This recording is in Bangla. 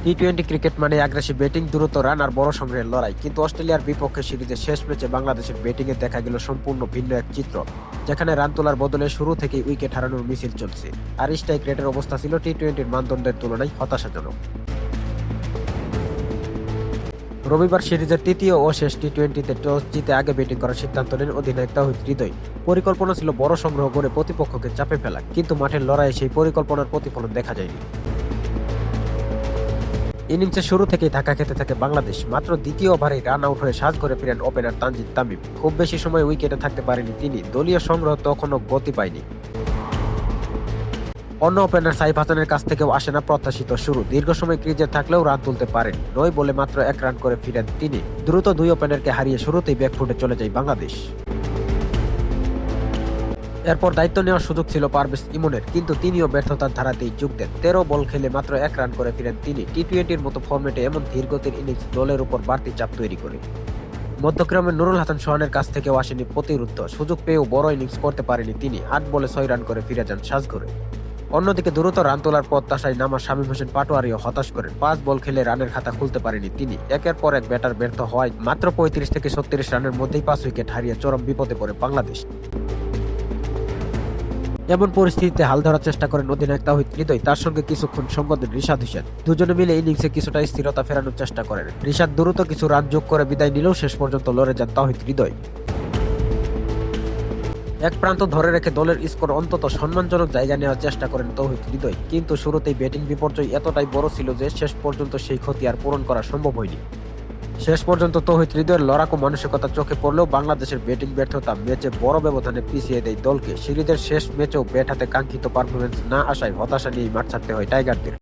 টি-20 ক্রিকেট মানে আগ্রাসী ব্যাটিং, দ্রুত রান আর বড় সংগ্রহের লড়াই। কিন্তু অস্ট্রেলিয়ার বিপক্ষে সিরিজের শেষ ম্যাচে বাংলাদেশের ব্যাটিংয়ে দেখা গেল সম্পূর্ণ ভিন্ন এক চিত্র, যেখানে রান তোলার বদলে শুরু থেকেই উইকেট হারানোর মিছিল চলছে। আর স্ট্রাইক রেটের অবস্থা ছিল টি-20 মানদণ্ডের তুলনায় হতাশাজনক। রবিবার সিরিজের তৃতীয় ও শেষ টি-20তে টস জিতে আগে ব্যাটিং করার সিদ্ধান্ত নেন অধিনায়ক তাওহিদ হৃদয়। পরিকল্পনা ছিল বড় সংগ্রহ করে প্রতিপক্ষকে চাপে ফেলা, কিন্তু মাঠের লড়াইয়ে সেই পরিকল্পনার প্রতিফলন দেখা যায়নি। ইনিংসের শুরু থেকেই ধাক্কা খেতে থাকে বাংলাদেশ। মাত্র দ্বিতীয় ওভারেই রান আউট হয়ে সাজঘরে ফিরেন ওপেনার তানজিদ তামিম। খুব বেশি সময় উইকেটে থাকতে পারেনি তিনি। দলীয় সংগ্রহ তখনও গতি পায়নি। অন্য ওপেনার সাইফ হাসানের কাছ থেকেও আসে না প্রত্যাশিত শুরু। দীর্ঘ সময় ক্রিজে থাকলেও রান তুলতে পারেন 9 বলে মাত্র 1 রান করে ফিরেন তিনি। দ্রুত দুই ওপেনারকে হারিয়ে শুরুতেই ব্যাকফুটে চলে যায় বাংলাদেশ। এরপর দায়িত্ব নেওয়ার সুযোগ ছিল পারভেজ ইমনের, কিন্তু তিনিও ব্যর্থতার ধারাতেই যোগ দেন। 13 বল খেলে মাত্র 1 রান করে ফিরেন তিনি। টি-20-র মতো ফরম্যাটে এমন ধীরগতির ইনিংস দলের উপর বাড়তি চাপ তৈরি করে। মধ্যক্রমে নুরুল হাসান সোহানের কাছ থেকেও আসেনি প্রতিরুদ্ধ। সুযোগ পেয়েও বড় ইনিংস করতে পারেনি তিনি। 8 বলে 6 রান করে ফিরে যান সাজঘরে। অন্যদিকে দ্রুত রান তোলার প্রত্যাশায় নামা শামীম হোসেন পাটোয়ারিও হতাশ করেন। 5 বল খেলে রানের খাতা খুলতে পারেনি তিনি। একের পর এক ব্যাটার ব্যর্থ হওয়ায় মাত্র 35 থেকে 36 রানের মধ্যেই 5 উইকেট হারিয়ে চরম বিপদে পড়ে বাংলাদেশ। এমন পরিস্থিতিতে হাল ধরার চেষ্টা করেন অধিনায়ক তাওহিদ হৃদয়। তার সঙ্গে কিছুক্ষণ সঙ্গ দেন রিশাদ হোসেন। দুজনে মিলে ইনিংসে কিছুটা স্থিরতা ফেরানোর চেষ্টা করেন। রিশাদ দ্রুত কিছু রান যোগ করে বিদায় নিলেও শেষ পর্যন্ত লড়ে যান তাওহিদ হৃদয়। এক প্রান্ত ধরে রেখে দলের স্কোর অন্তত সম্মানজনক জায়গা নেওয়ার চেষ্টা করেন তাওহিদ হৃদয়, কিন্তু শুরুতেই ব্যাটিং বিপর্যয় এতটাই বড় ছিল যে শেষ পর্যন্ত সেই ক্ষতি আর পূরণ করা সম্ভব হয়নি। শেষ পর্যন্ত তাওহিদ হৃদয়ের লড়াকু মানসিকতা চোখে পড়লেও বাংলাদেশের ব্যাটিং ব্যর্থতা ম্যাচে বড় ব্যবধানে পিছিয়ে দেয় দলকে। সিরিজের শেষ ম্যাচেও ব্যাট হাতে কাঙ্ক্ষিত পারফরম্যান্স না আসায় হতাশা নিয়েই মাঠ ছাড়তে হয় টাইগারদের।